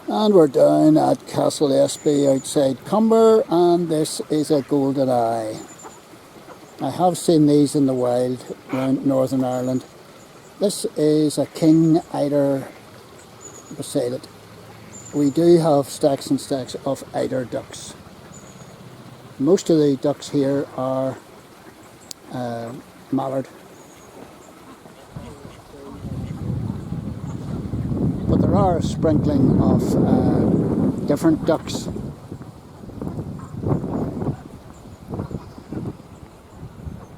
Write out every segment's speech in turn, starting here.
And we're down at Castle Espie outside Cumber, and this is a golden eye. I have seen these in the wild around Northern Ireland. This is a king eider beside it. We do have stacks and stacks of eider ducks. Most of the ducks here are mallard. But there are a sprinkling of different ducks.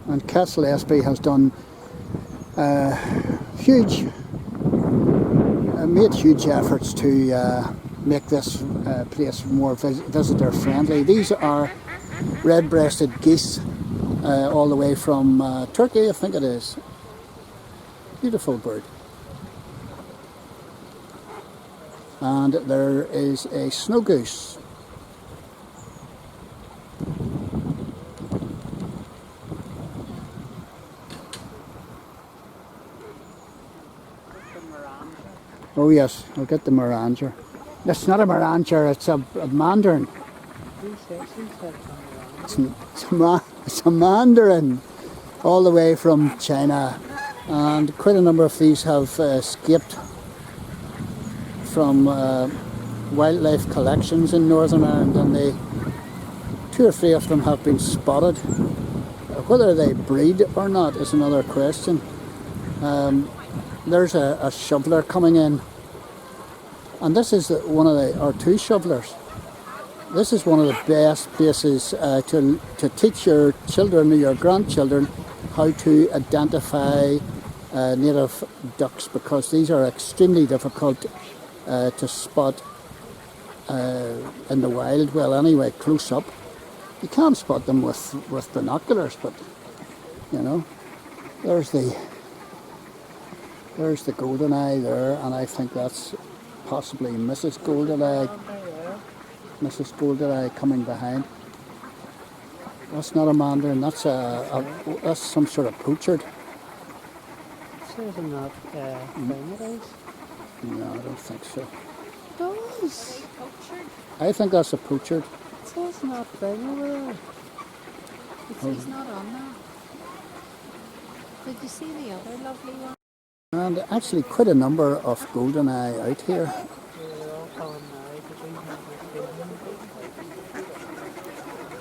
And Castle Espie has done made huge efforts to make this place more visitor friendly. These are red-breasted geese, all the way from Turkey, I think it is. Beautiful bird. And there is a snow goose. Oh yes, I'll get the moranger. It's not a moranger, it's a mandarin. It's a mandarin, all the way from China. And quite a number of these have escaped from wildlife collections in Northern Ireland, and 2 or 3 of them have been spotted. Whether they breed or not is another question. There's a shoveler coming in, and this is one of our 2 shovelers. This is one of the best places to teach your children or your grandchildren how to identify native ducks, because these are extremely difficult to spot in the wild. Well, anyway, close up. You can spot them with binoculars, but you know, there's the golden eye there, and I think that's possibly Mrs. Golden Eye. Mrs. Golden Eye coming behind. That's not a mandarin. That's that's some sort of pochard. Says I'm not thing it is. No, I don't think so. It does. I think that's a pochard. It says not thing over there. It's not on there. Did you see the other lovely one? And actually quite a number of golden eye out here.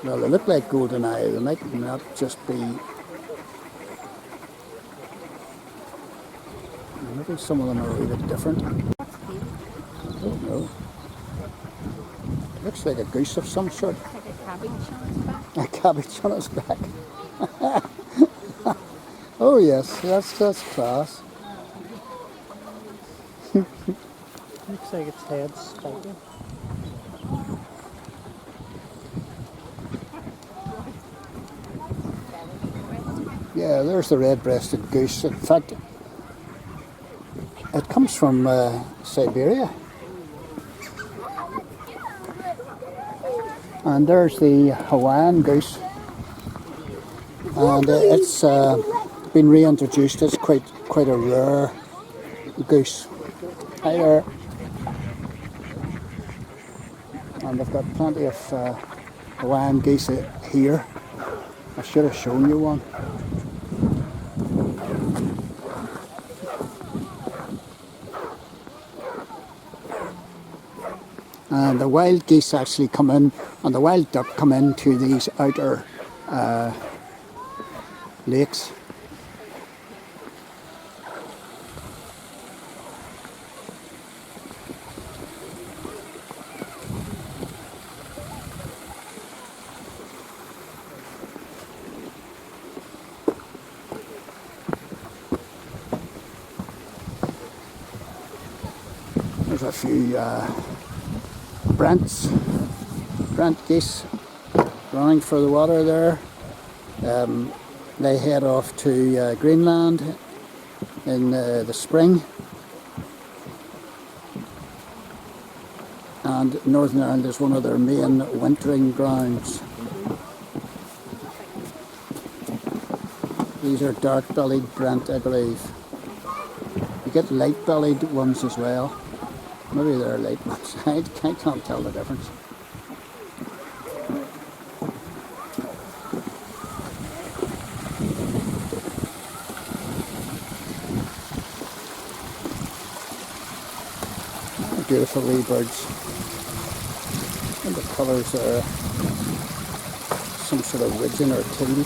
Well, they look like golden eye. They might not just be. Maybe some of them are a wee bit different. I don't know. Looks like a goose of some sort. Like a cabbage on its back. A cabbage on its back. Oh yes, that's class. Looks like its head's spiky. Yeah, there's the red-breasted goose. In fact, it comes from Siberia. And there's the Hawaiian goose. And it's been reintroduced. It's quite a rare goose. Hi there. And they've got plenty of Hawaiian geese here. I should have shown you one. And the wild geese actually come in, and the wild duck come into these outer lakes. There's a few Brent geese running for the water there. They head off to Greenland in the spring, and Northern Ireland is one of their main wintering grounds. These are dark-bellied Brent, I believe. You get light-bellied ones as well. Maybe they're late ones. I can't tell the difference. Beautiful wee birds. And the colours are some sort of widgeon or teal.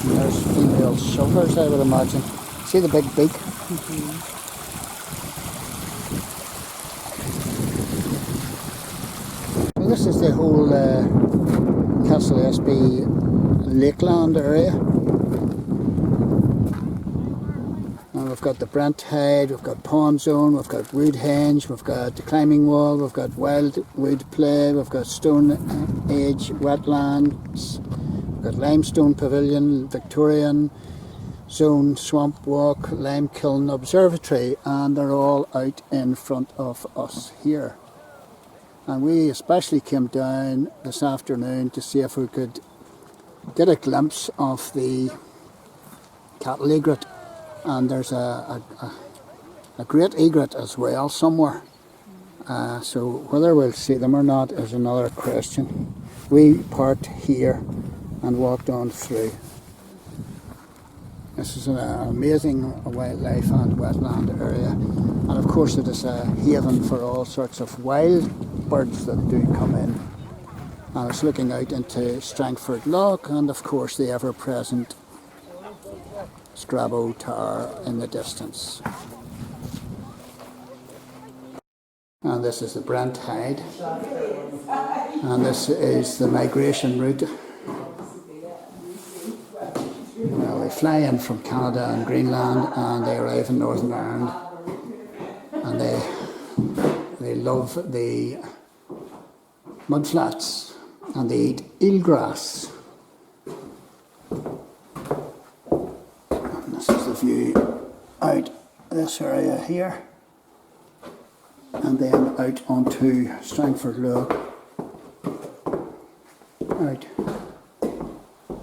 And there's female shovelers, I would imagine. See the big beak? Well, this is the whole Castle Espie lakeland area. And we've got the Brent Hide, we've got Pond Zone, we've got Wood Henge, we've got the Climbing Wall, we've got Wild Wood Play, we've got Stone Age Wetlands, we've got Limestone Pavilion, Victorian Zone, Swamp Walk, Lime Kiln, Observatory, and they're all out in front of us here. And we especially came down this afternoon to see if we could get a glimpse of the cattle egret. And there's a great egret as well somewhere. So whether we'll see them or not is another question. We parked here and walked on through. This is an amazing wildlife and wetland area. And of course it is a haven for all sorts of wild birds that do come in. And it's looking out into Strangford Lough and of course the ever-present Strabo Tower in the distance. And this is the Brent Hide. And this is the migration route. Well, they fly in from Canada and Greenland and they arrive in Northern Ireland. And they love the mudflats and they eat eelgrass. This is the view out this area here and then out onto Strangford Lough out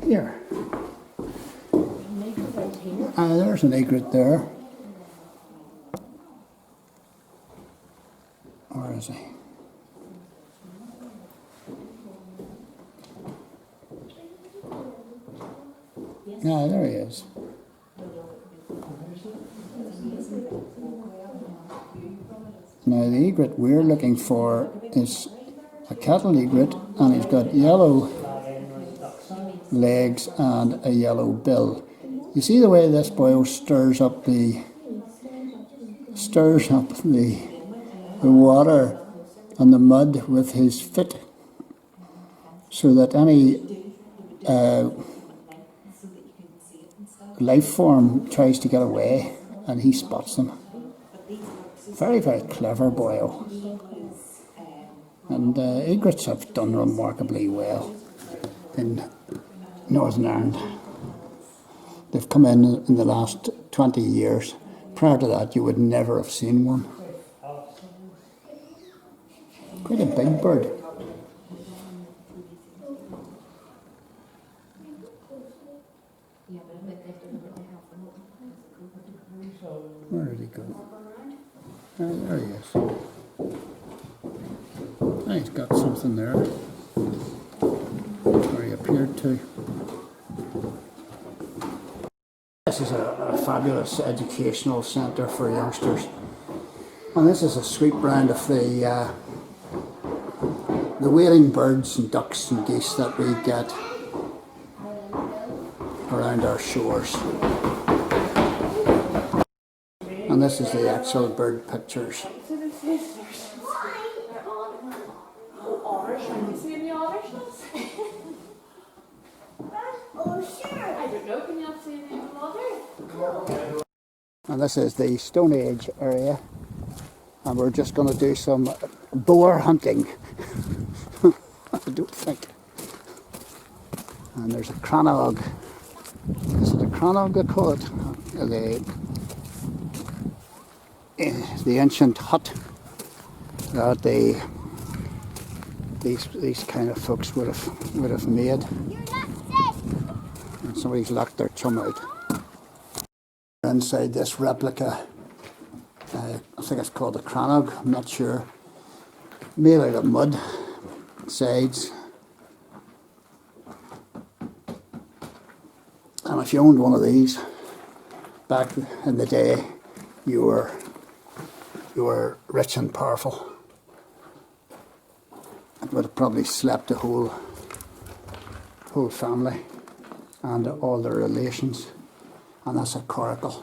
here. There's an egret there. Where is he? Yeah, there he is. Now the egret we're looking for is a cattle egret and he's got yellow legs and a yellow bill. You see the way this boy stirs up the water and the mud with his foot so that any life form tries to get away and he spots them. Very, very clever boyo. And egrets have done remarkably well in Northern Ireland. They've come in the last 20 years. Prior to that you would never have seen one. Quite a big bird. Where did he go? There he is. Oh, he's got something there. Where he appeared to. This is a fabulous educational centre for youngsters. And this is a sweep round of the wading birds and ducks and geese that we get around our shores. And this is the actual bird pictures. And this is the Stone Age area. And we're just going to do some boar hunting. I don't think. And there's a crannog. Is it a crannog they call it? The ancient hut that these kind of folks would have made. And somebody's locked their chum out. Inside this replica, I think it's called a crannog, I'm not sure, made out of mud, sides. And if you owned one of these back in the day, you were rich and powerful. It would have probably slept the whole family and all their relations. And that's a coracle.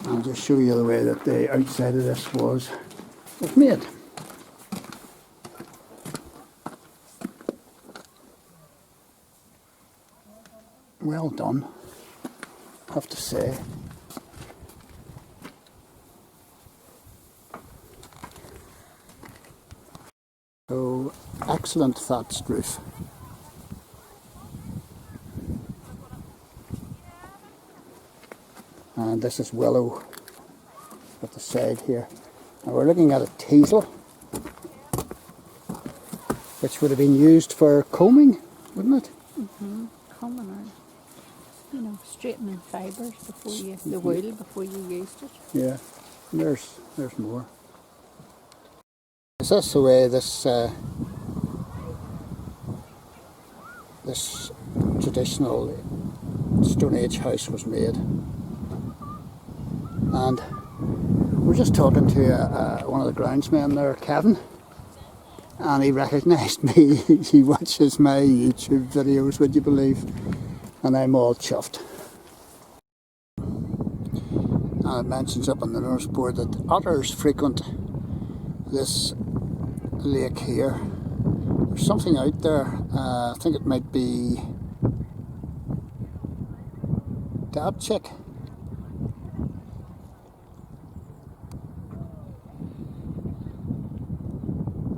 I'll just show you the way that the outside of this was made. Well done, I have to say. So, excellent thatched roof. And this is willow at the side here. Now we're looking at a teasel, which would have been used for combing, wouldn't it? Mm-hmm. Combing or, you know, straightening fibres before you, the wool before you used it. Yeah, and there's more. Is this the way this this traditional Stone Age house was made? And we're just talking to one of the groundsmen there, Kevin, and he recognised me. He watches my YouTube videos, would you believe? And I'm all chuffed. And it mentions up on the notice board that otters frequent this lake here. There's something out there, I think it might be dabchick.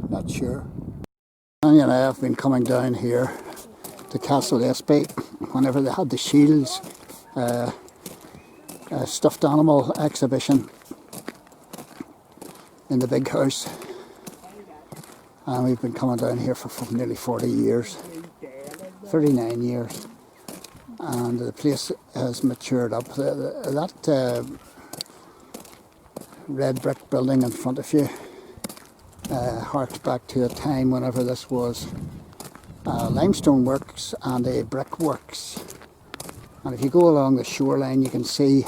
Not sure. Annie and I have been coming down here to Castle Espie whenever they had the Shields stuffed animal exhibition in the big house, and we've been coming down here for nearly 40 years, 39 years, and the place has matured up. That red brick building in front of you harks back to a time whenever this was limestone works and a brick works. And if you go along the shoreline, you can see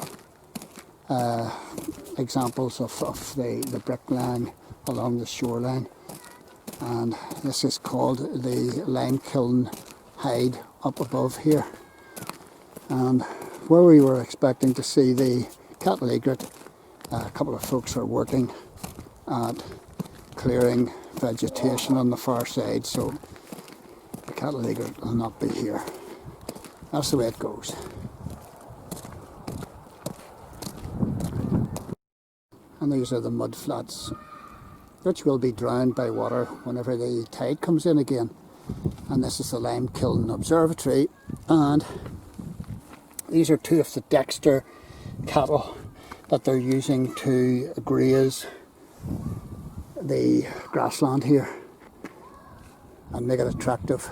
examples of the brick laying along the shoreline. And this is called the lime kiln hide up above here. And where we were expecting to see the cattle egret, a couple of folks are working at clearing vegetation on the far side, so the cattle egret will not be here. That's the way it goes. And these are the mud flats, which will be drowned by water whenever the tide comes in again. And this is the Lime Kiln Observatory, and these are two of the Dexter cattle that they're using to graze the grassland here and make it attractive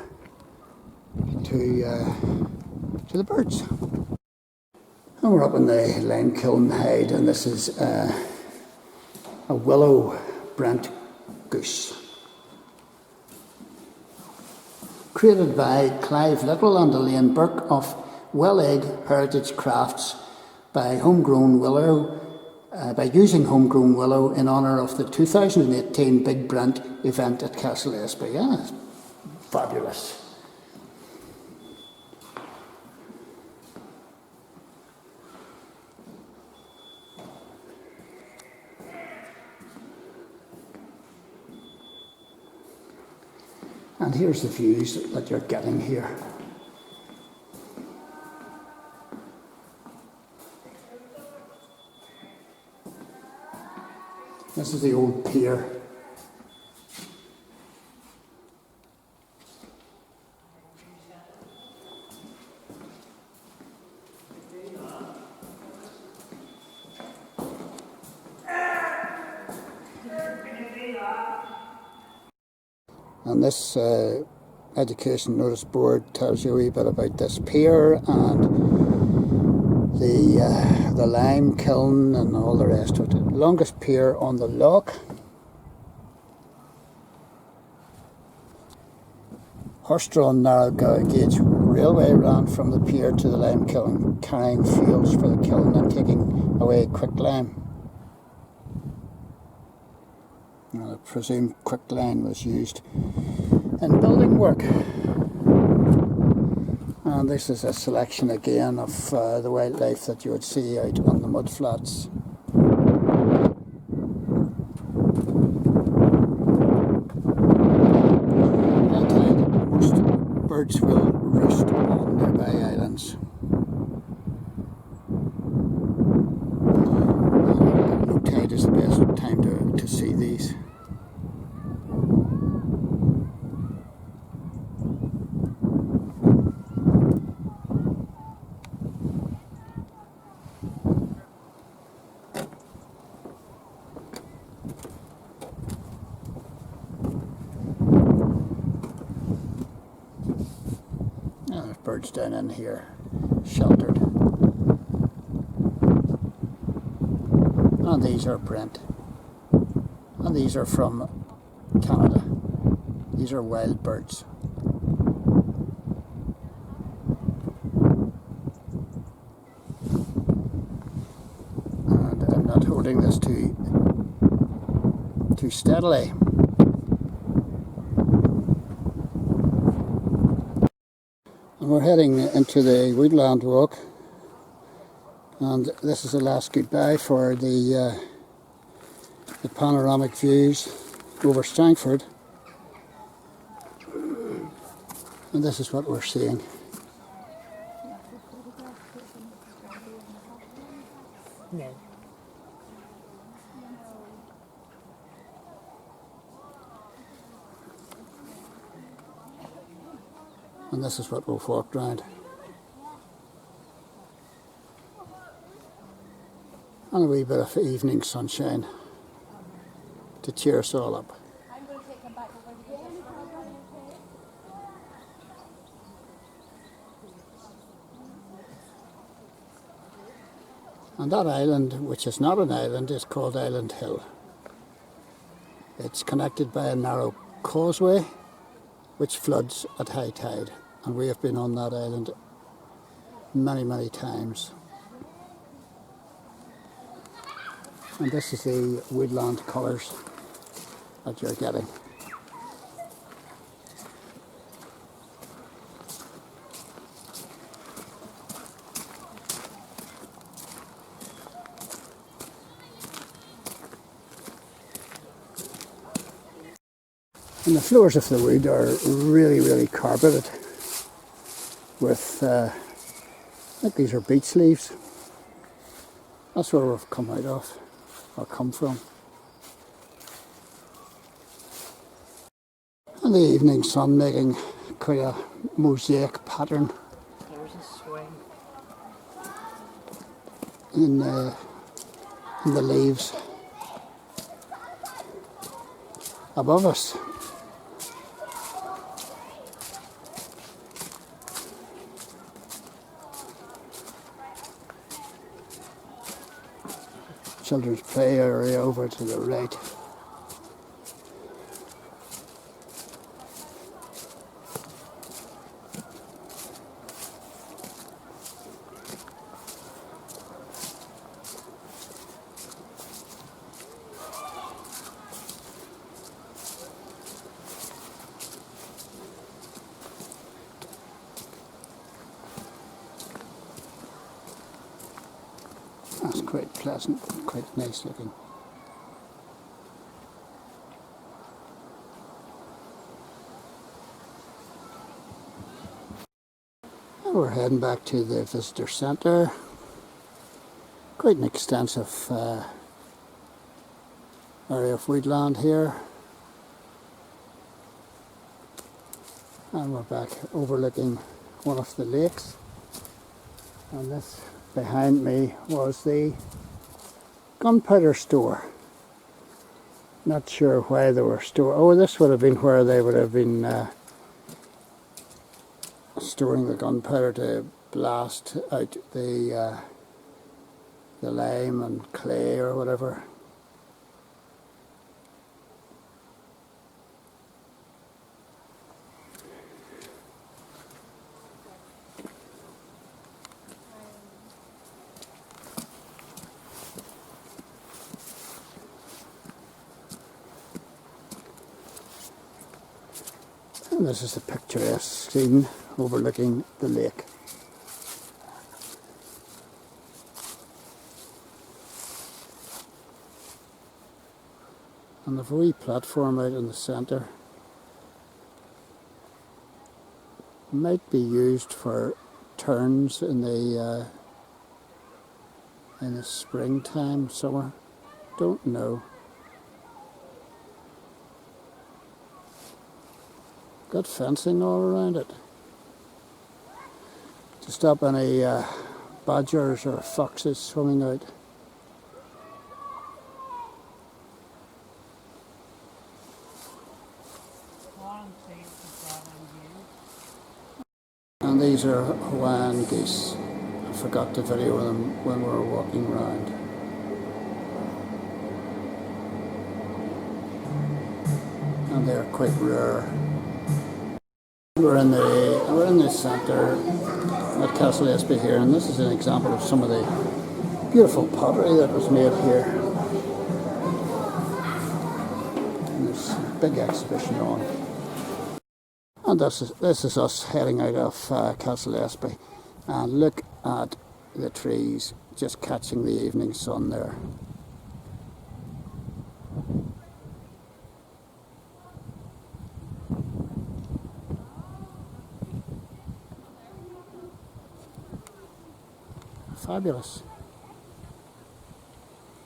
to the birds. And we're up in the Lime Kiln hide, and this is a willow Breasted Goose, created by Clive Little and Elaine Burke of Well Egg Heritage Crafts by using homegrown willow in honour of the 2018 Big Brent event at Castle Espie. Yeah, it's fabulous. And here's the views that you're getting here. This is the old pier. And this education notice board tells you a wee bit about this pier and the lime kiln and all the rest of it. Longest pier on the loch. Horse-drawn narrow gauge railway ran from the pier to the lime kiln, carrying fuels for the kiln and taking away quicklime. I presume quicklime was used in building work. And this is a selection again of the wildlife that you would see out on the mudflats. Most birds will roost on nearby islands. Low tide is the best time to see these. There's birds down in here, sheltered. And these are Brent. And these are from Canada. These are wild birds. And I'm not holding this too steadily. And we're heading into the woodland walk, and this is the last goodbye for the panoramic views over Strangford, and this is what we're seeing. No. And this is what we've walked round. And a wee bit of evening sunshine to cheer us all up. And that island, which is not an island, is called Island Hill. It's connected by a narrow causeway which floods at high tide, and we have been on that island many, many times. And this is the woodland colours that you're getting. And the floors of the wood are really, really carpeted with, I think these are beech leaves. That's where we've come out of, or come from. And the evening sun making quite a mosaic pattern There's a swing. in the leaves above us. Children's play area over to the right. That's quite pleasant, quite nice looking. And we're heading back to the visitor centre. Quite an extensive area of woodland here. And we're back overlooking one of the lakes. And this behind me was the gunpowder store. Not sure why they were stored. Oh, this would have been where they would have been storing the gunpowder to blast out the the lime and clay or whatever. And this is a picturesque scene overlooking the lake. And the wee platform out in the centre might be used for turns in the springtime, summer. Don't know. Got fencing all around it to stop any badgers or foxes swimming out. And these are Hawaiian geese. I forgot to video them when we were walking around. And they're quite rare. We're in the centre at Castle Espie here, and this is an example of some of the beautiful pottery that was made here. And there's a big exhibition on. And this is us heading out of Castle Espie, and look at the trees just catching the evening sun there. Fabulous.